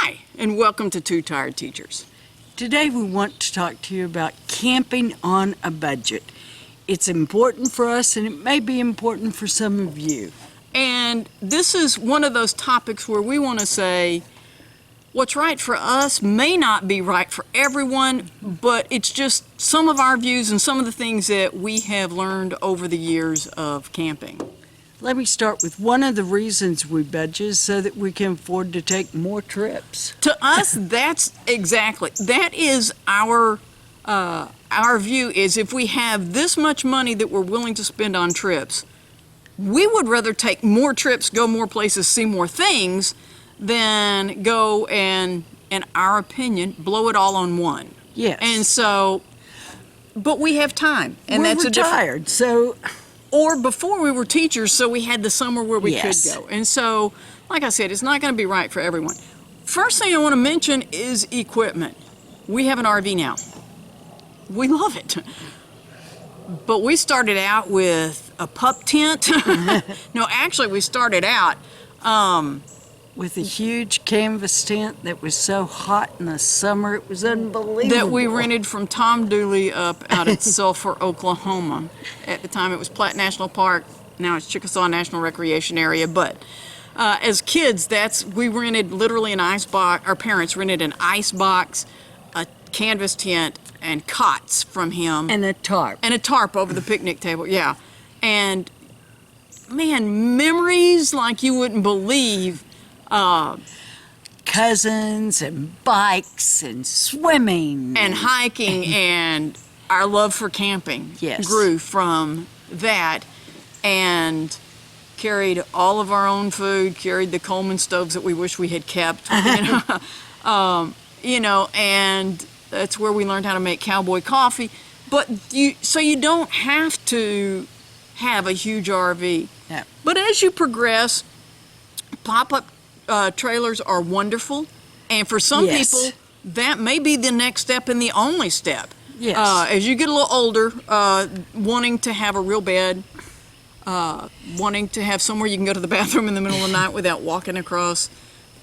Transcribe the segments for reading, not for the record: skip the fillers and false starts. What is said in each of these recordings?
Hi, and welcome to Two Tired Teachers. Today we want to talk to you about camping on a budget. It's important for us and it may be important for some of you. And this is one of those topics where we want to say what's right for us may not be right for everyone, but it's just some of our views and some of the things that we have learned over the years of camping. Let me start with one of the reasons we budget so that we can afford to take more trips. To us, that is our view is if we have this much money that we're willing to spend on trips, we would rather take more trips, go more places, see more things, than go and, in our opinion, blow it all on one. Yes. And so, but we have time, and we're that's retired, so. Or before we were teachers, so we had the summer where we Yes. could go. And so, like I said, it's not going to be right for everyone. First thing I want to mention is equipment. We have an RV now. We love it. But we started out with a pup tent. No, actually, we started out with a huge canvas tent that was so hot in the summer, it was unbelievable. that we rented from Tom Dooley up out at Sulphur, Oklahoma. At the time, it was Platte National Park. Now it's Chickasaw National Recreation Area. But as kids, we rented literally an ice box. Our parents rented an ice box, a canvas tent, and cots from him. And a tarp. And a tarp over the picnic table, yeah. And, man, memories like you wouldn't believe. Cousins and bikes and swimming. And hiking and our love for camping Yes. grew from that, and carried all of our own food, carried the Coleman stoves that we wish we had kept, and that's where we learned how to make cowboy coffee. But you don't have to have a huge RV. Yeah. But as you progress, pop-up trailers are wonderful, and for some Yes. people, that may be the next step and the only step. Yes. As you get a little older, wanting to have a real bed, wanting to have somewhere you can go to the bathroom in the middle of the night without walking across.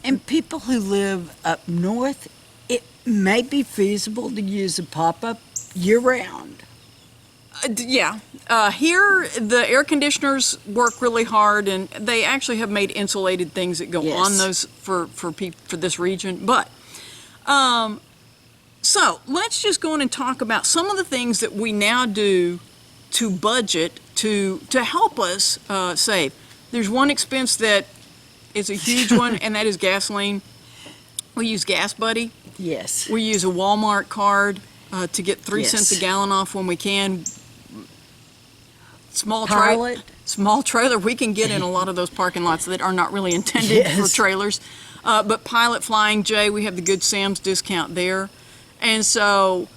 And people who live up north, it may be feasible to use a pop-up year-round. Here, the air conditioners work really hard, and they actually have made insulated things that go Yes. on those for this region. But so let's just go in and talk about some of the things that we now do to budget to help us save. There's one expense that is a huge one, and that is gasoline. We use Gas Buddy. Yes. We use a Walmart card to get 3 Yes. cents a gallon off when we can. Small trailer we can get in a lot of those parking lots that are not really intended Yes. for trailers. But Pilot, Flying J, we have the Good Sam's discount there. And so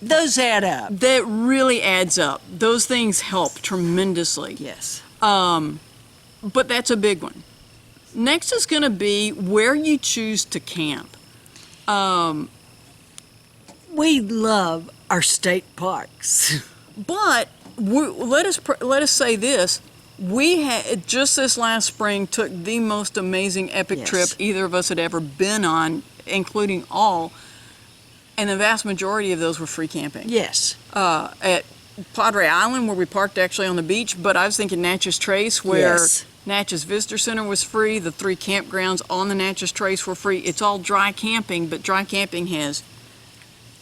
Those add up. that really adds up. Those things help tremendously. Yes. But that's a big one. Next is going to be where you choose to camp. We love our state parks. But let us say this: we had just this last spring took the most amazing epic Yes. trip either of us had ever been on, including all, and the vast majority of those were free camping. Yes. At Padre Island, where we parked actually on the beach, but I was thinking Natchez Trace, where Yes. Natchez Visitor Center was free. The 3 campgrounds on the Natchez Trace were free. It's all dry camping, but dry camping has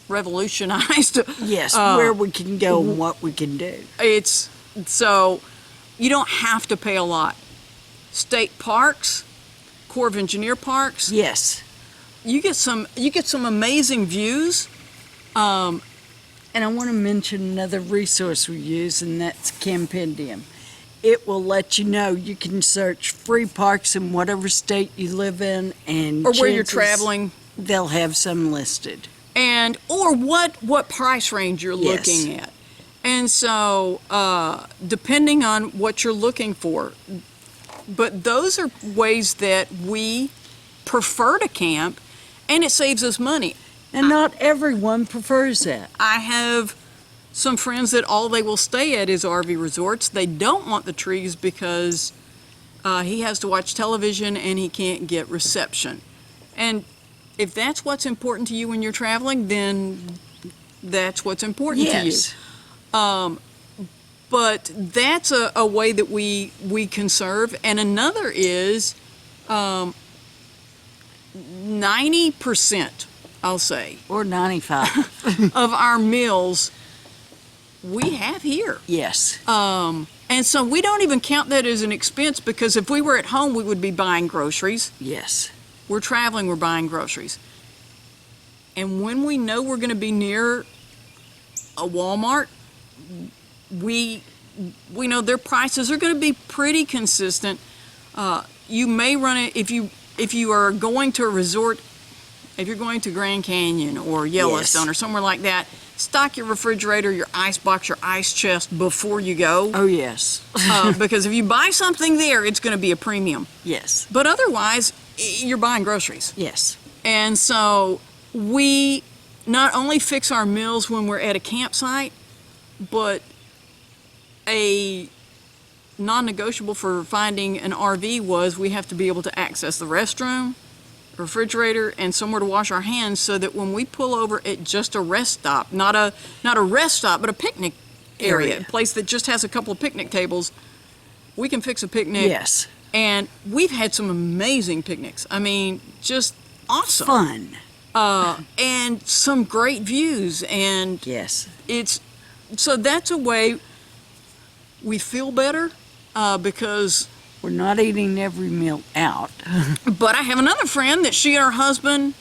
revolutionized. Yes, where we can go and what we can do. It's so you don't have to pay a lot. State parks, Corps of Engineer parks, Yes. you get some amazing views. And I want to mention another resource we use, and that's Compendium. It will let you know. You can search free parks in whatever state you live in, and Or where you're chances traveling. they'll have some listed. And or what price range you're Yes. looking at. And so depending on what you're looking for. But those are ways that we prefer to camp, and it saves us money. And not everyone prefers that. I have some friends that all they will stay at is RV resorts. They don't want the trees because he has to watch television and he can't get reception. And if that's what's important to you when you're traveling, then that's what's important to you. Yes. But that's a way that we conserve. And another is 90%, I'll say, Or 95. of our meals we have here. Yes. And so we don't even count that as an expense, because if we were at home, we would be buying groceries. Yes. We're traveling, we're buying groceries. And when we know we're going to be near a Walmart, we know their prices are going to be pretty consistent. You may run it if you are going to a resort, if you're going to Grand Canyon or Yellowstone or somewhere like that. Stock your refrigerator, your ice box, your ice chest before you go. Oh, yes. Because if you buy something there, it's going to be a premium. Yes. But otherwise, you're buying groceries. Yes. And so we not only fix our meals when we're at a campsite, but a non-negotiable for finding an RV was we have to be able to access the restroom, refrigerator, and somewhere to wash our hands, so that when we pull over at just a rest stop, not a rest stop, but a picnic area, a place that just has a couple of picnic tables, we can fix a picnic. Yes. And we've had some amazing picnics. I mean, just awesome. Fun. And some great views. And Yes. so that's a way we feel better, because. We're not eating every meal out. But I have another friend that she and her husband,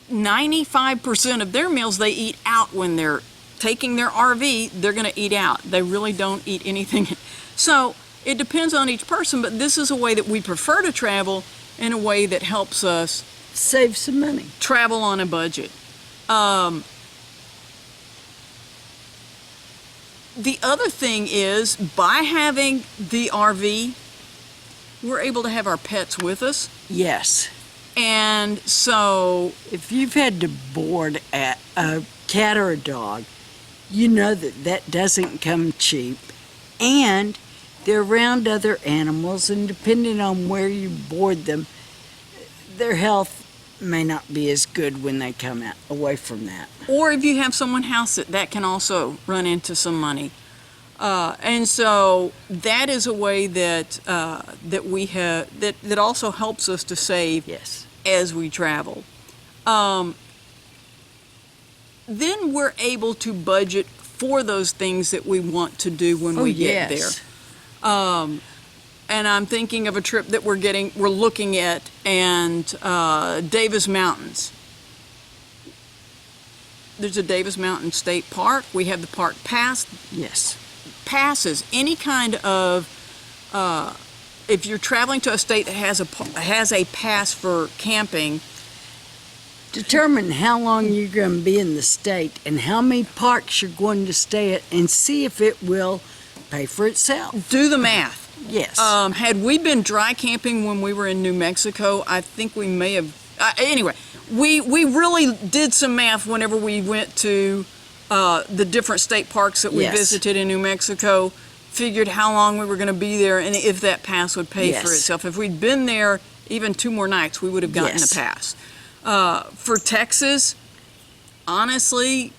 95% of their meals they eat out when they're taking their RV. They're going to eat out. They really don't eat anything. So it depends on each person, but this is a way that we prefer to travel, in a way that helps us Save some money. travel on a budget. The other thing is, by having the RV, we're able to have our pets with us. Yes. And so, If you've had to board a cat or a dog, you know that doesn't come cheap. And they're around other animals, and depending on where you board them, their health may not be as good when they come out away from that. or if you have someone house it, that can also run into some money. And so that is a way that we have that also helps us to save Yes. as we travel. Then we're able to budget for those things that we want to do when we get there. And I'm thinking of a trip that we're looking at, and Davis Mountains. There's a Davis Mountain State Park. We have the park pass. Yes. Passes any kind of, if you're traveling to a state that has a pass for camping. Determine how long you're going to be in the state and how many parks you're going to stay at, and see if it will pay for itself. Do the math. Yes. Had we been dry camping when we were in New Mexico, I think we may have. Anyway, we really did some math whenever we went to the different state parks that we Yes. visited in New Mexico. Figured how long we were going to be there, and if that pass would pay for Yes. itself. If we'd been there even 2 more nights, we would have gotten Yes. a pass. For Texas, honestly,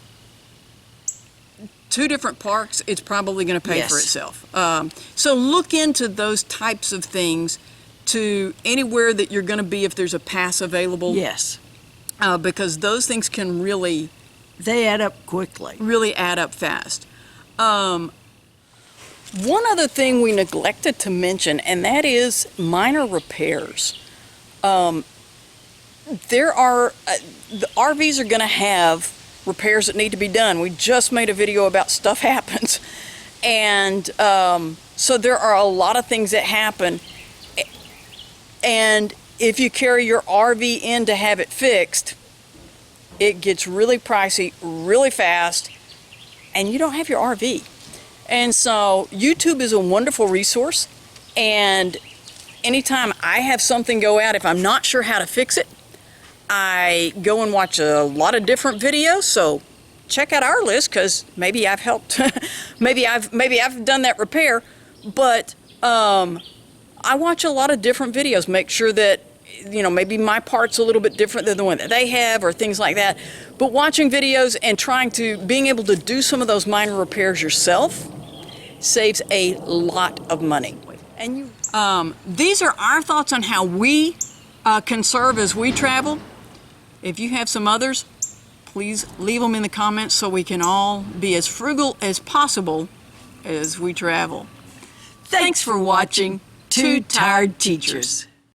2 different parks, it's probably going to pay for Yes. itself. So look into those types of things, to anywhere that you're going to be if there's a pass available, Yes. because those things can really They add up quickly. add up fast. One other thing we neglected to mention, and that is minor repairs. There are, the RVs are going to have repairs that need to be done. We just made a video about stuff happens. And so there are a lot of things that happen. And if you carry your RV in to have it fixed, it gets really pricey really fast, and you don't have your RV. And so YouTube is a wonderful resource, and anytime I have something go out, if I'm not sure how to fix it, I go and watch a lot of different videos. So check out our list, because maybe I've helped, maybe I've done that repair. But I watch a lot of different videos, make sure that maybe my part's a little bit different than the one that they have, or things like that. But watching videos and being able to do some of those minor repairs yourself saves a lot of money. And these are our thoughts on how we conserve as we travel. If you have some others, please leave them in the comments so we can all be as frugal as possible as we travel. Thanks for watching Two Tired Teachers.